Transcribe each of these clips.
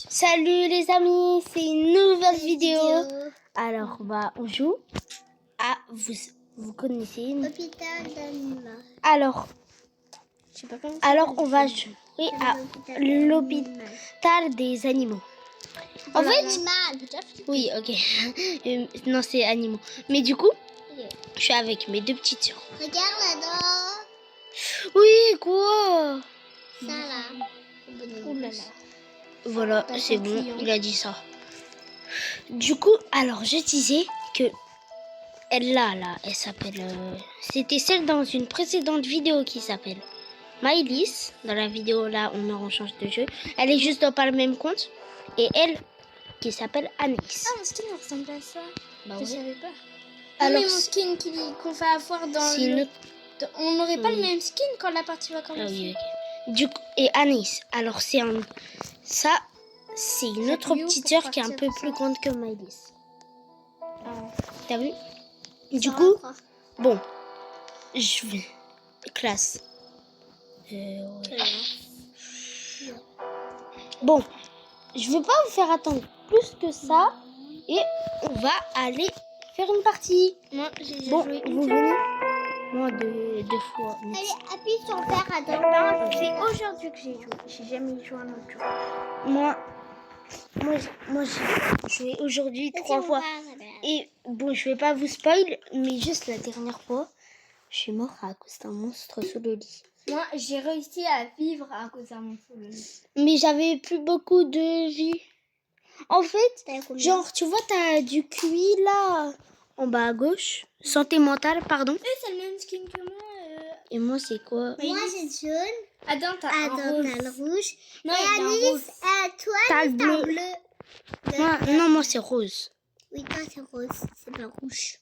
Salut les amis, c'est une nouvelle vidéo. Alors on joue à vous connaissez. Hôpital d'animal. Alors on va jouer à l'hôpital des animaux. En fait, oui, ok. Non, c'est animaux. Mais du coup, je suis avec mes deux petites sœurs. Regarde là-dedans. Oui, quoi? Ça là. Oh là là. Voilà, c'est bon, il a dit ça. Du coup, alors je disais que elle s'appelle... c'était celle dans une précédente vidéo qui s'appelle Maëlys. Dans la vidéo là, on change de jeu. Elle est juste pas le même compte. Et elle, qui s'appelle Anaïs. Ah, mon skin ressemble à ça. Bah Je ouais. savais pas. Alors, mais mon skin qu'on fait avoir dans le... On n'aurait pas le même skin quand la partie va commencer. Ah oui, ok. Du coup, et Anaïs, alors c'est une autre petite sœur qui est un peu plus grande que Maëlys. T'as vu? Du coup, bon, je vais... Classe. Ouais. Bon, je vais pas vous faire attendre plus que ça. Et on va aller faire une partie. Moi, j'ai déjà joué une fois. Moi, deux fois. Allez, appuie sur faire à C'est aujourd'hui que j'ai joué. J'ai jamais joué un autre jour. Moi j'ai joué aujourd'hui 3 fois. Et bon, je vais pas vous spoil, mais juste la dernière fois, je suis mort à cause d'un monstre sous le lit. Moi, j'ai réussi à vivre à cause d'un monstre sous le lit. Mais j'avais plus beaucoup de vie. En fait, genre, tu vois, t'as du QI là, en bas à gauche. Santé mentale, pardon. C'est le même skin que moi. Et moi, c'est quoi? Moi, j'ai le jaune. Adam, t'as Adam, un t'as rose. le rouge. Non, Et il y a un Alice, rose. toi, T'as Alice, le t'as un bleu. bleu. Moi, c'est rose. Oui, toi, c'est rose. C'est pas rouge.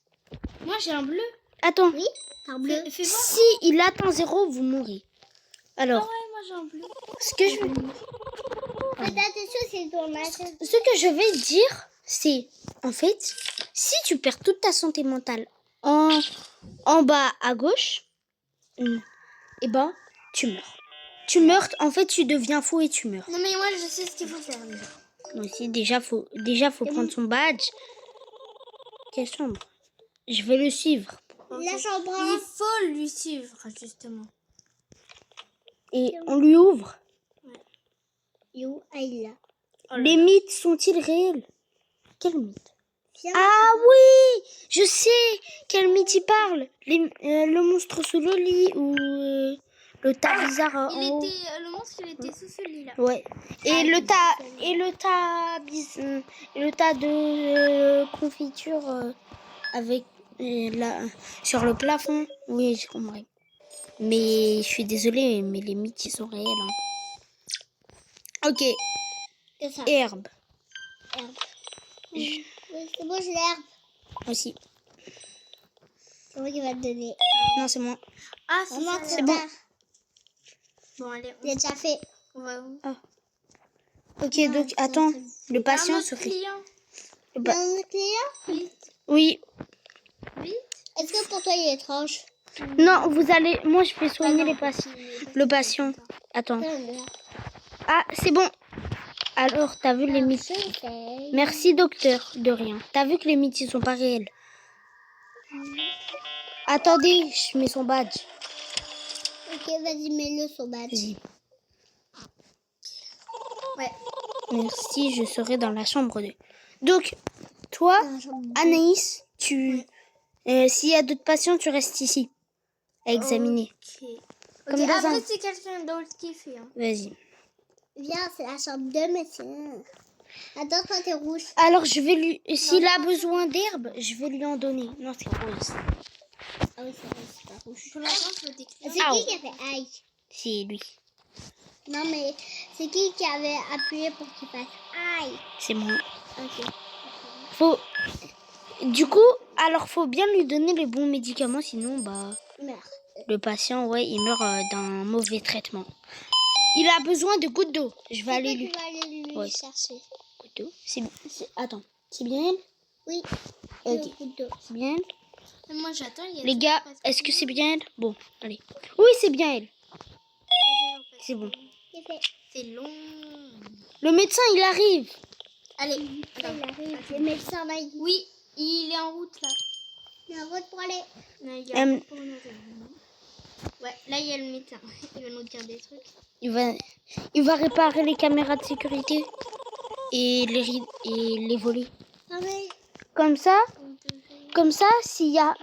Moi, j'ai un bleu. Attends, Oui, t'as un bleu. Fais voir. si il atteint 0, vous mourrez. Ah Alors, ouais, moi, j'ai un bleu. ce que je Faites attention, c'est ton machin. Ce que je vais dire, c'est, en fait, si tu perds toute ta santé mentale en bas à gauche, et ben, tu meurs. Tu meurs, en fait, tu deviens fou et tu meurs. Non, mais moi, je sais ce qu'il faut faire déjà. Moi aussi, déjà, faut prendre son badge. Quelle chambre? Je vais le suivre. La chambre. Il faut lui suivre, justement. Et on lui ouvre. Yo, il là. Les mythes sont-ils réels? Quel mythe? Viens. Ah oui, je sais quel mythe il parle. Le monstre sous le lit ou le tas bizarre en haut. Le monstre, il était sous celui-là. Ouais. Et le tas de confiture avec sur le plafond. Oui, j'ai compris. Mais je suis désolée, mais les mythes ils sont réels. Hein. Ok. C'est ça. Herbe. Oui, c'est bon, j'ai l'herbe. Aussi. C'est moi qui va te donner. Non, c'est moi. Ah, Maman, c'est bon. Bon, allez. J'ai déjà fait. On va où? Ok, donc attends. Le patient se fait. client. Bah, Un client? Vite. oui. Vite. Est-ce que pour toi, il est étrange? Non, vous allez. Moi, je vais soigner les patients. Le patient. Attends. Ah, c'est bon. Alors, t'as vu les mythes? Merci, docteur. De rien. T'as vu que les mythes, ils sont pas réels. Attendez, je mets son badge. Ok, vas-y, mets-le sur badge. Vas-y. Ouais. Merci, je serai dans la chambre 2. Donc, toi, Anaïs, s'il y a d'autres patients, tu restes ici à examiner. Ok. Comme dans Après, un... c'est quelqu'un d'autre qui fait. Hein. Vas-y. Viens, c'est la chambre 2, médecin. Attends, toi, t'es rouge. Alors, je vais lui... S'il a besoin d'herbe, je vais lui en donner. Non, c'est rose. Ah oui, c'est vrai, c'est pas rouge. Pour l'instant, je veux des clients. C'est Ah, qui a fait aïe? C'est lui. Non, mais c'est qui avait appuyé pour qu'il fasse aïe? C'est moi. Ok. Faut... Du coup, alors, faut bien lui donner les bons médicaments, sinon, bah... Meurs. Le patient, ouais, il meurt d'un mauvais traitement. Il a besoin de gouttes d'eau. Je vais aller lui... Tu vas aller lui Ouais. chercher. Gouttes d'eau. Attends, c'est bien elle? Oui. Ok. Le coup d'eau. C'est bien elle? Moi, j'attends. Les gars, est-ce que c'est bien elle? Bon, allez. Oui, c'est bien elle. C'est bon. C'est fait. C'est long. Le médecin, il arrive. Allez. Il arrive. Le médecin va y Oui, il est en route là. Il est en route pour aller. Non, il est en route pour nous rejoindre. Ouais, là il y a le médecin. Il va nous dire des trucs. Il va réparer les caméras de sécurité et les volets. Ah ouais. Comme ça, s'il y a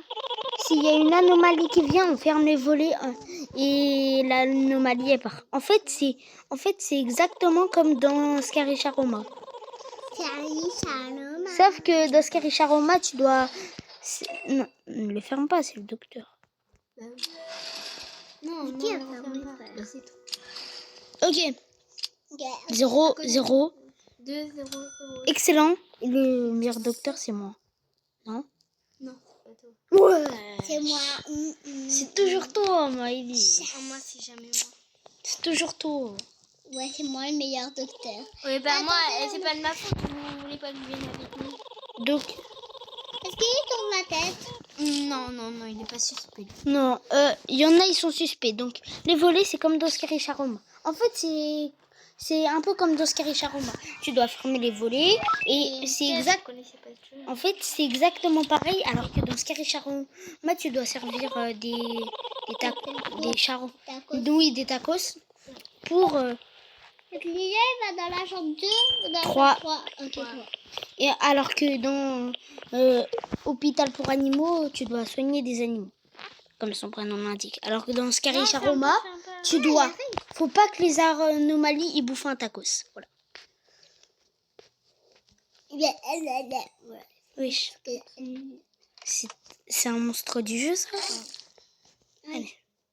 une anomalie qui vient, on ferme les volets et l'anomalie elle part. En fait, c'est exactement comme dans Scary Sharoma. Sauf que dans Scary Sharoma, tu dois... Non, ne les ferme pas, c'est le docteur. Non, Qui a non, fermé non, ça? c'est tout. Ok, Ok. 0, 0. 2, 0, 0. Excellent. Et le meilleur docteur, c'est moi. Non? Non, c'est pas toi. Ouais. C'est moi. C'est toujours toi, Maëlys. Ah, moi, c'est jamais moi. C'est toujours toi. Ouais, c'est moi le meilleur docteur. Oui, bah moi, Attendez, c'est pas de ma faute. Vous voulez pas que je vienne avec nous? Donc, Est-ce qu'il tourne la tête? Non, non, non, il est pas suspect. non, il y en a, ils sont suspects. Donc, les volets, c'est comme dans Scary Sharoma. En fait, c'est un peu comme dans Scary Sharoma. Tu dois fermer les volets et c'est exact. Vous connaissez pas le jeu. En fait, c'est exactement pareil, alors que dans Scary Sharoma, tu dois servir des charros. Tacos. Oui, des tacos pour... Donc, Lilia, il va dans la chambre 2 ou dans la 3. chambre 3? Ok, 3. Et alors que dans Hôpital pour animaux, tu dois soigner des animaux, comme son prénom l'indique. Alors que dans Scary Sharoma, tu dois... Faut pas que les anomalies y bouffent un tacos. Voilà. Ouais. Oui. C'est un monstre du jeu, ça. Allez.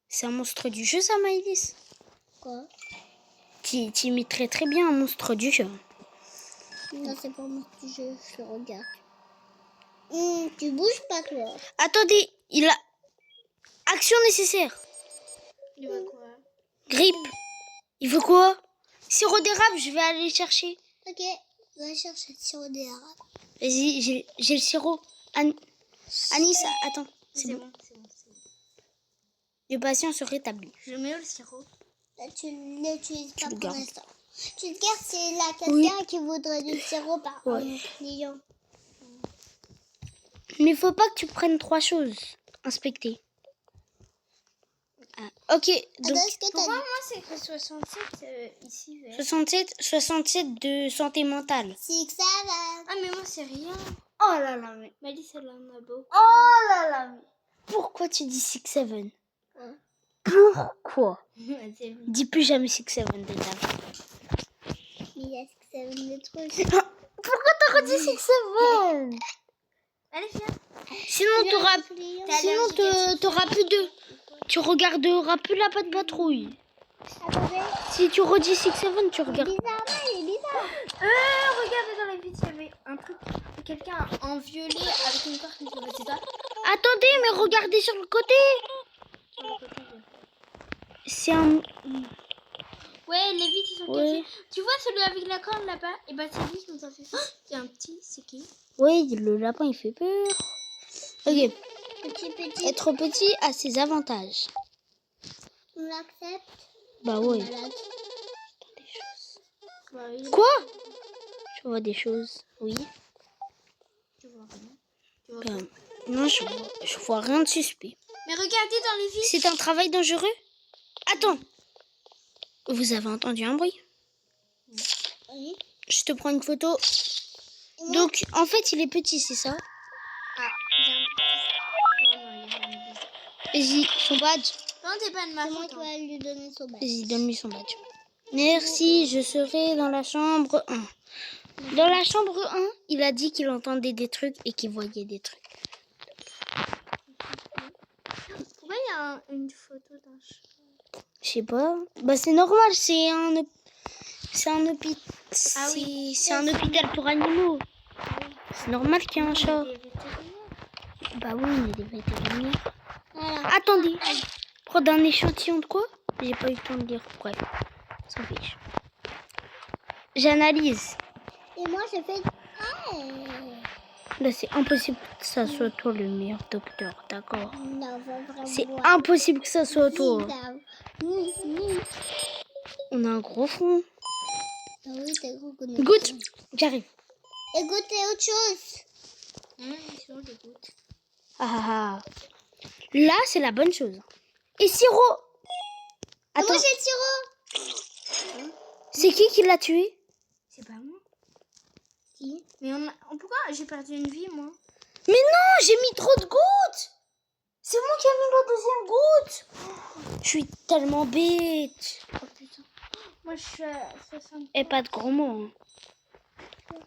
C'est un monstre du jeu, ça, Maëlys. Quoi? Tu imites très très bien un monstre du jeu. Non, c'est pas moi que je le regarde. Tu bouges pas, toi. Attendez, il a... Action nécessaire. Il va quoi? Grippe. Il veut quoi? Sirop d'érable, je vais aller chercher. Ok, va chercher le sirop d'érable. Vas-y, j'ai le sirop. Anis, attends. C'est bon. C'est bon. Le patient se rétablit. Je mets où le sirop? Là, tu ne l'utilises pas le pour gardes. l'instant. Tu le gardes, c'est là quelqu'un qui voudrait du sirop par Ouais. client. Mais il faut pas que tu prennes 3 choses. Inspecter. Ah, ok, donc Attends, est-ce que Pourquoi t'as moi c'est que 67 ici vert? 67 de santé mentale. dit que ça va? Ah mais moi c'est rien. Oh là là, mais... Malice elle en a beaucoup. Oh là là, mais... Pourquoi tu dis 6-7? Ouais. Pourquoi? C'est vrai. Dis plus jamais 6-7 déjà. Il y a 6-7 de trucs. Pourquoi t'as redit 6-7? Allez viens. Sinon t'auras plus de... Tu regarderas plus la patte patrouille. Attendez, Si tu redis 6-7, tu regardes. bizarre, il est bizarre. Regardez dans les vitres, il y avait un truc, quelqu'un en violet avec une corde qui se c'est ça. Attendez, mais regardez sur le côté. Sur le côté, il y a- C'est un... Ouais, les vitres ils sont Ouais. cassées. Tu vois celui avec la corde là-bas? Et bah c'est lui qui nous a fait ça. Il y a un petit, c'est qui? Oui, le lapin, il fait peur. Ok. Petit, Être petit a ses avantages. on l'accepte. Bah ouais. Malade. Bah, il- Quoi? Je vois des choses. Oui. Tu vois rien. Tu vois Ben, non, je vois rien de suspect. Mais regardez dans les vitres. C'est un travail dangereux? Attends. Vous avez entendu un bruit? Oui. Je te prends une photo. Et moi, Donc, en fait, il est petit, c'est ça? Ah, j'ai un petit. Non, non, il y a rien de bizarre. Vas-y, son badge. Non, t'es pas de ma c'est moi faute. qui vais lui donner son badge. Vas-y, donne-lui son badge. Merci, je serai dans la chambre 1. Dans la chambre 1, il a dit qu'il entendait des trucs et qu'il voyait des trucs. Pourquoi il y a une photo d'un chat? Je sais pas. Bah, c'est normal, c'est un hôpital. Ah oui. C'est un hôpital pour animaux. C'est normal qu'il y ait un chat. Des vétérinaires. Bah oui, on est des vétérinaires. Voilà. Attendez. Prendre un échantillon de quoi? J'ai pas eu le temps de lire. Bref, s'en fiche. J'analyse. Et moi, je fais... Ah, Là, c'est impossible que ça soit toi le meilleur docteur, d'accord? non, vraiment. C'est impossible que ça soit toi. Oui. On a un gros front. Ah oui, t'as gros qu'on Goûte. J'arrive. Et goûter autre chose. Sinon, je goûte. Ah. Là, c'est la bonne chose. Et sirop. Attends, Moi, j'ai le sirop. c'est qui l'a tué? C'est pas moi. Si. Mais pourquoi j'ai perdu une vie, moi? Mais non, j'ai mis trop de gouttes. C'est moi qui ai mis la deuxième goutte. Je suis tellement bête. Oh putain. Moi, je suis à 60. Et pas de gros mots. Hein.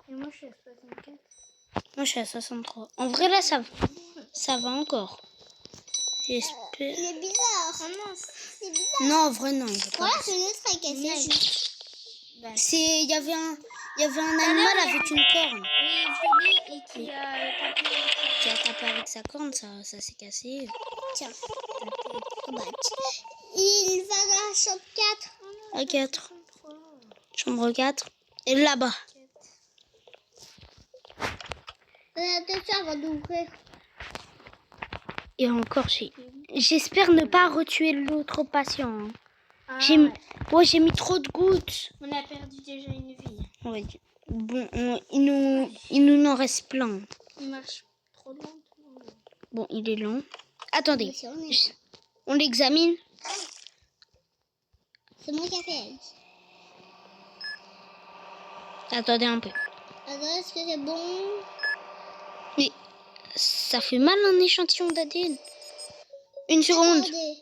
Et moi, je suis à 64. Moi, je suis à 63. En vrai, là, ça va encore. J'espère. C'est bizarre. Oh non, C'est bizarre. Non, en vrai, non. j'ai pas Voilà, vu. c'est une autre cassée juste. Il y avait un animal avec une corne. Oui, violet et qui a tapé. Qui a tapé avec sa corne, ça s'est cassé. Tiens. Bah, il va à la chambre 4. À 4. Chambre 4. Et là-bas. Attention, on va l'ouvrir. Et encore, j'espère ne pas retuer l'autre patient. Hein. Ah, J'ai mis trop de gouttes. On a perdu déjà une vie. Oui. Bon, il nous en reste plein. Il marche trop lentement. Bon, il est long. Attendez, Mais si on est là. on l'examine. C'est moi qui ai fait. Attendez un peu. Alors, est-ce que c'est bon? Mais ça fait mal un échantillon d'ADN. Une seconde. Attendez.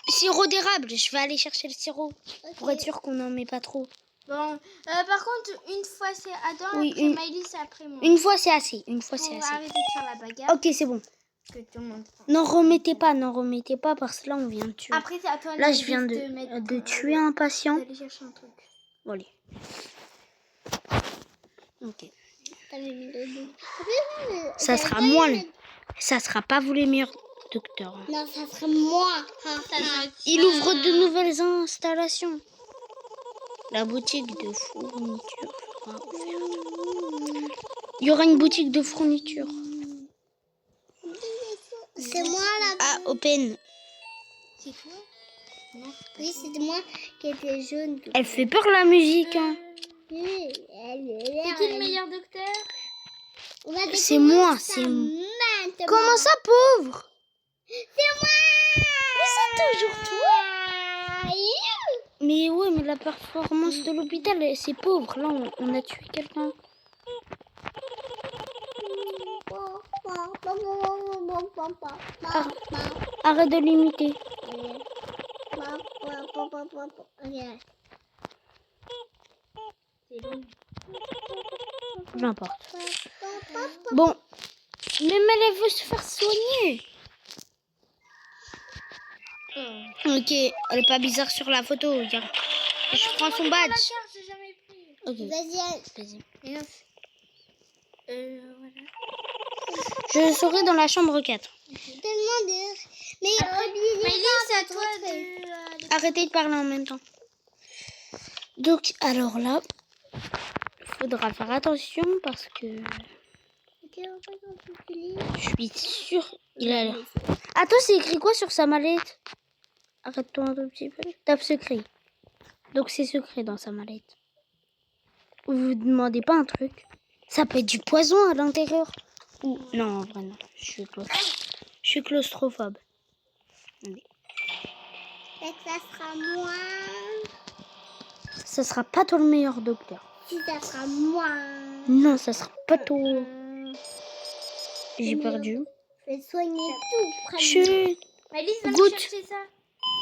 Sirop d'érable, je vais aller chercher le sirop. Ok. Pour être sûr qu'on n'en met pas trop. Bon, par contre, une fois c'est Adam, Oui, après Maëlys, c'est après moi. Une fois c'est assez. Une fois Pour c'est assez. arrêter de faire la bagarre. Ok, c'est bon. Que tout le monde... N'en remettez pas parce que là on vient de tuer. Après, c'est à toi Là je viens mettre, de tuer un patient. d'aller chercher un truc. Bon, allez. Ok. T'avais mis le dos. Ça sera moi. Ça sera pas vous les meilleurs docteurs. Hein. Non, ça sera moi. Il ouvre de nouvelles installations. La boutique de fourniture sera ouverte. Il y aura une boutique de fourniture. C'est moi là. Ah, open. C'est toi? Non. Oui, c'était moi qui étais jaune. Elle fait peur la musique. Hein. Oui, elle est C'est qui le meilleur docteur? On va découvrir C'est moi. ça C'est maintenant. Comment ça, pauvre? C'est moi. Mais c'est toujours toi. Mais ouais, mais la performance de l'hôpital, c'est pauvre. Là, on a tué quelqu'un. Arrête de l'imiter. Peu importe. Bon, même elle veut se faire soigner. Ok, elle est pas bizarre sur la photo. Regarde. Je prends son badge. La carte, j'ai jamais pris. Ok, Vas-y, vas-y. Et non. Voilà. Je serai dans la chambre 4. tellement de... Mais Maëlys, c'est à toi de... Arrêtez de parler en même temps. Donc, alors là, il faudra faire attention parce que je suis sûre il a l'air. Attends, c'est écrit quoi sur sa mallette? Arrête-toi un tout petit peu. Tape secret. Donc c'est secret dans sa mallette. Vous demandez pas un truc? Ça peut être du poison à l'intérieur. Ou non, en vrai non. Je suis claustrophobe. Allez. ça sera moi. Ça sera pas toi le meilleur docteur. Si ça sera moi. Non, ça sera pas toi. J'ai perdu. Je vais soigner tout. Près de Chut. Maëlys, va me Goutte. chercher ça.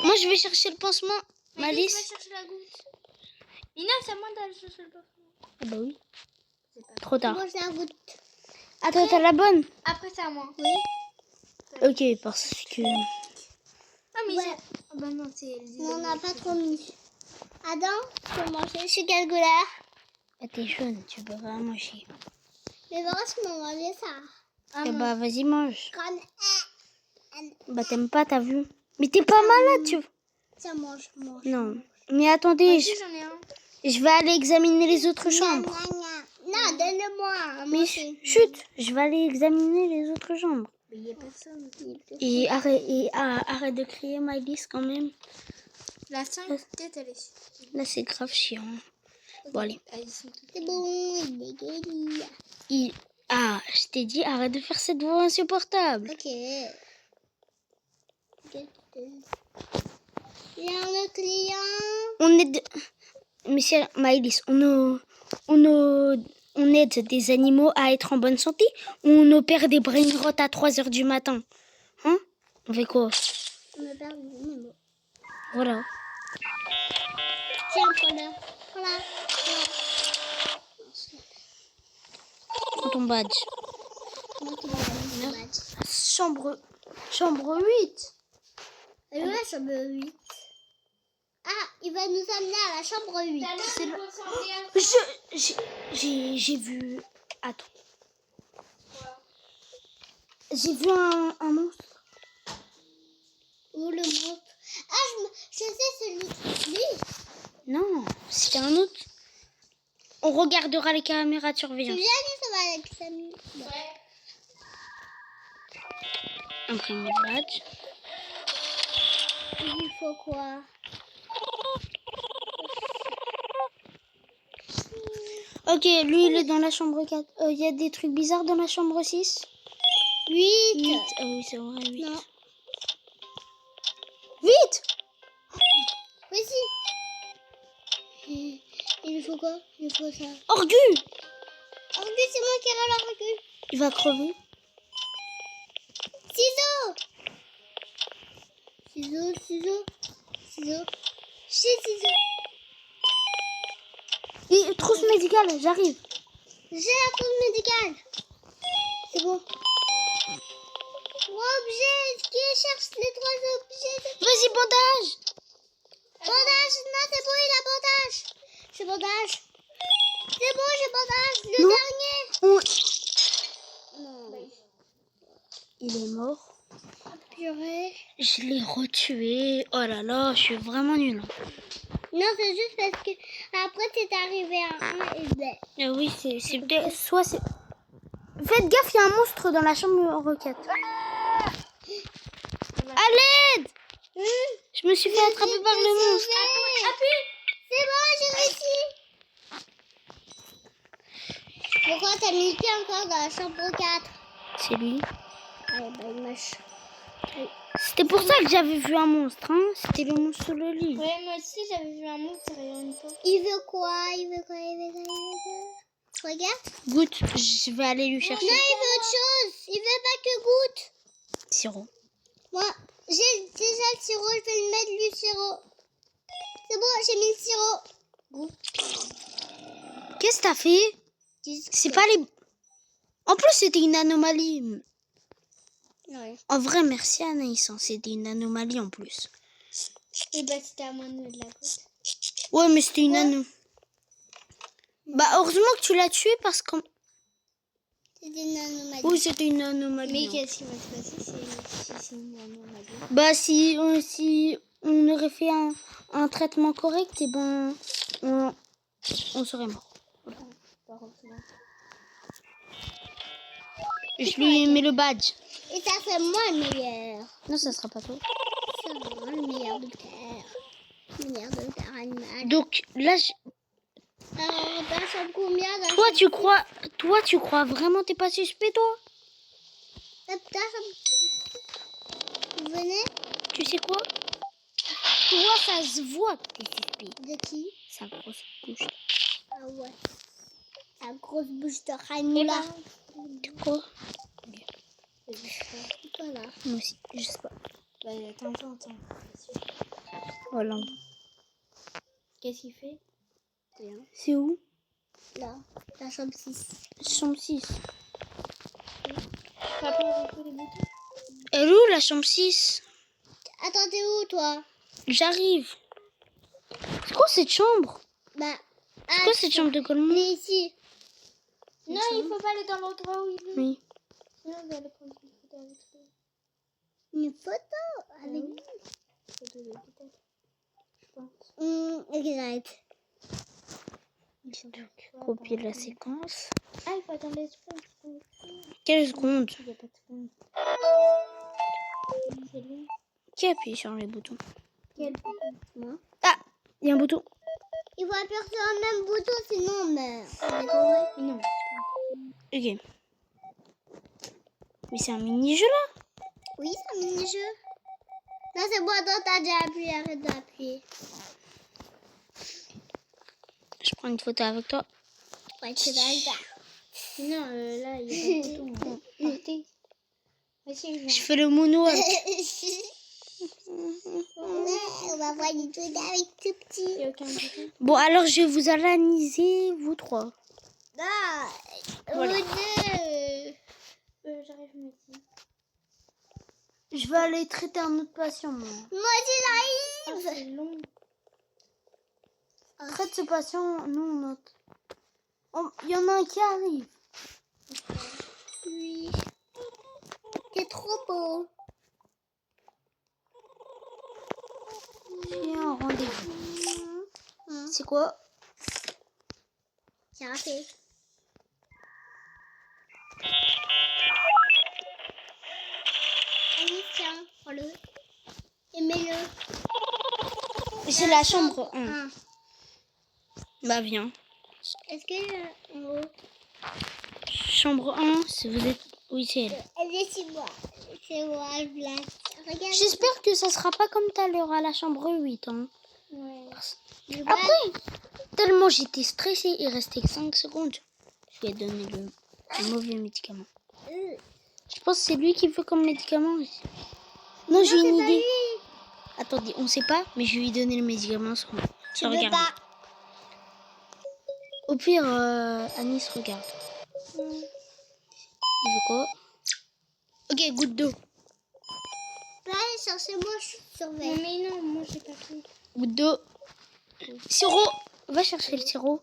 Moi, je vais chercher le pansement. Maëlys, Malice. va chercher la goutte. Lina, c'est à moi d'aller chercher le parfum. Ah bah oui. C'est pas... Trop tard. moi, j'ai un goût. Attends, t'as la bonne? Après, c'est à moi. Oui. Ok, parce que... Ah, mais Ouais. Ah bah non, c'est... On n'a pas trop mis. Adam, tu peux manger. Je suis quelle couleur? Ah, t'es jaune, tu peux pas manger. Mais voilà, je m'en mangeais ça. Ah, Eh non. bah, vas-y, mange. Comme... Bah, t'aimes pas, t'as vu? Mais t'es pas malade, tu... Tiens, mange. Non. Mais attendez, Si, j'en ai un. je vais aller examiner les autres chambres. Non, donne-le-moi. à Mais manger. chut, je vais aller examiner les autres chambres. Mais il y a personne. Et arrête de crier, Maëlys, quand même. La 5, peut-être, elle est... Là, c'est grave chiant. Bon, allez. Ah, ils sont tous- C'est bon, il est guéri. Ah, je t'ai dit, arrête de faire cette voix insupportable. Ok. Il y a un autre client. On aide... Monsieur Maëlys, on aide des animaux à être en bonne santé ou on opère des brain rot à 3h du matin? Hein? On fait quoi? On a perdu mes mots. Voilà. Tiens, voilà. Voilà. Ton badge. Comment tu vas aller mon badge? Chambre 8. Et là, chambre 8. Ah, il va nous amener à la chambre 8. C'est le... J'ai vu... Attends. J'ai vu un monstre. Où le monstre? Ah, je sais celui. Lui. Non, c'était un autre. On regardera les caméras de Tu surveillance. viens nous ça va avec Samy. Ouais. Imprimer le badge. Il faut quoi? Ok, lui il est dans la chambre 4. Il y a des trucs bizarres dans la chambre 6. 8. 8. Ah oui, c'est vrai, 8. Non. 8. Vas-y. Il faut quoi? Il faut ça. Orgu. Orgu, c'est moi qui ai l'orgu. Il va crever. Ciseaux. Ciseaux, ciseaux. Ciseaux. Chez ciseaux. Et trousse médicale, j'arrive. J'ai la trousse médicale. C'est bon. 3 objets. Qui cherche les 3 objets? Vas-y, bandage. Bandage. Non, c'est bon, il a bandage. J'ai bandage. C'est bon, j'ai bandage. Le Non. dernier. Non. Il est mort. Purée. Je l'ai retué. Oh là là, je suis vraiment nulle. Non, c'est juste parce que après t'es arrivé à 1 et ben. Ah oui, c'est peut-être... Soit c'est... Faites gaffe, il y a un monstre dans la chambre 4. À l'aide. Je me suis fait attraper par le monstre. Appuie. C'est bon, j'ai réussi. Pourquoi t'as mis le pied encore dans la chambre 4? C'est lui. Allez, bah, il mâche. C'était pour ça que j'avais vu un monstre, hein. C'était le monstre sur le lit. Ouais, moi aussi, j'avais vu un monstre derrière une fois. Il veut quoi? Il veut quoi? Regarde. Goutte, je vais aller lui chercher. Non, il veut autre chose. Il veut pas que goutte. Sirop. Moi, j'ai déjà le sirop. Je vais lui mettre du sirop. C'est bon, j'ai mis le sirop. Qu'est-ce que t'as fait? C'est pas les... En plus, c'était une anomalie. Ouais. En vrai, merci Anaïs, hein. C'était une anomalie en plus. Et bah, c'était à moi de la goutte. Ouais, mais c'était une anomalie. Bah, heureusement que tu l'as tué parce que... C'était une anomalie. Oui, c'était une anomalie. Mais hein. qu'est-ce qui va se passer si c'est une anomalie? Bah, si on aurait fait un traitement correct, et ben, on serait mort. Par contre, non. Je lui mets le badge. Et ça, c'est moi le meilleur. Non, ça sera pas toi. C'est moi le meilleur docteur. Le meilleur docteur animal. Donc, là, Alors, dans la chambre combien? Dans la toi, tu crois vraiment t'es pas suspect, toi? chambre... Dans la chambre... Vous venez? Tu sais quoi? Toi, ça se voit que t'es suspect. De qui? Sa grosse bouche. Ah ouais. La grosse bouche de Raimoula. Tu quoi? Toi là. Moi aussi, je sais pas. Bah, attends. Voilà. Qu'est-ce qu'il fait? Rien. C'est où? Là. La chambre 6. Chambre 6. Papa, on fait les boutons. Elle est où, la chambre 6? Attends, t'es où toi? J'arrive. C'est quoi cette chambre? Bah. C'est quoi cette chambre de On Goldman? est ici. Non, il faut pas aller dans l'endroit où il est. Oui. Sinon, on va aller prendre une photo avec lui. Une photo avec Une photo de l'hôpital, je pense. Exact. Copier la séquence. Ah, il faut attendre les secondes. Quelle seconde? Il n'y a pas de seconde. C'est lui. Qui appuie sur les boutons? Qui Quel bouton? Moi. Ah, il y a un bouton. Il faut appuyer sur le même bouton, sinon on meurt. Vous avez compris? Non. Ok. Mais c'est un mini-jeu là. Oui, c'est un mini-jeu. Non, c'est bon, attends, t'as déjà appuyé, arrête d'appuyer. Je prends une photo avec toi. Ouais, c'est d'accord. Non, là, il y a pas de bouton. Partez. Vas-y, Je viens. fais le moonwalk. On va voir du tout avec tout petit. Il n'y a aucun bouton. Bon, alors je vais vous analyser, vous trois. Non, Voilà. vous deux. J'arrive ici. Je vais aller traiter un autre patient, moi. Moi, Ah, j'arrive. c'est long. Traite ce patient, nous on note. Il y en a un qui arrive. Oui. C'est trop beau. J'ai un rendez-vous. C'est quoi? J'ai raté. Allez, tiens, prends-le. Et mets-le. C'est la chambre 1. Ah. Bah viens. Est-ce que en haut? Chambre 1, si vous êtes... Oui, c'est elle. Elle est chez moi. C'est moi, je blague. Regarde. J'espère que ça sera pas comme tout à l'heure à la chambre 8. Hein. Ouais. Après, tellement j'étais stressée, il restait que 5 secondes. Je lui ai donné le mauvais médicament. Je pense que c'est lui qui veut comme médicament. Non, j'ai une idée. Attendez, on sait pas, mais je vais lui donner le médicament sans Tu veux regarder. pas? Au pire, Anis regarde. Il veut quoi? Ok, goutte d'eau. Là, cherchez-moi, je Non, surveille. mais non, moi, j'ai pas pris. Goutte d'eau. Sirop. Va chercher le sirop.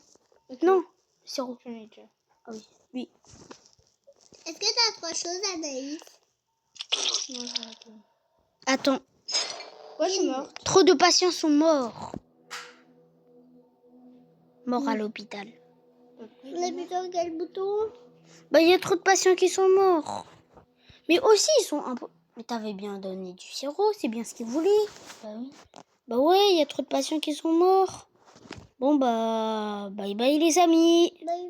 Non, sirop. J'en ai déjà. Ah oui, oui. Est-ce que t'as 3 choses, Anaïs? Non, j'en ai pas. Attends, Moi, je suis morte. trop de patients sont morts. Morts à l'hôpital. On appuie sur quel bouton? Bah, il y a trop de patients qui sont morts. Mais aussi, ils sont un peu... Mais t'avais bien donné du sirop, c'est bien ce qu'ils voulaient. Bah oui. Bah ouais, il y a trop de patients qui sont morts. Bon, bah, bye bye les amis. Bye.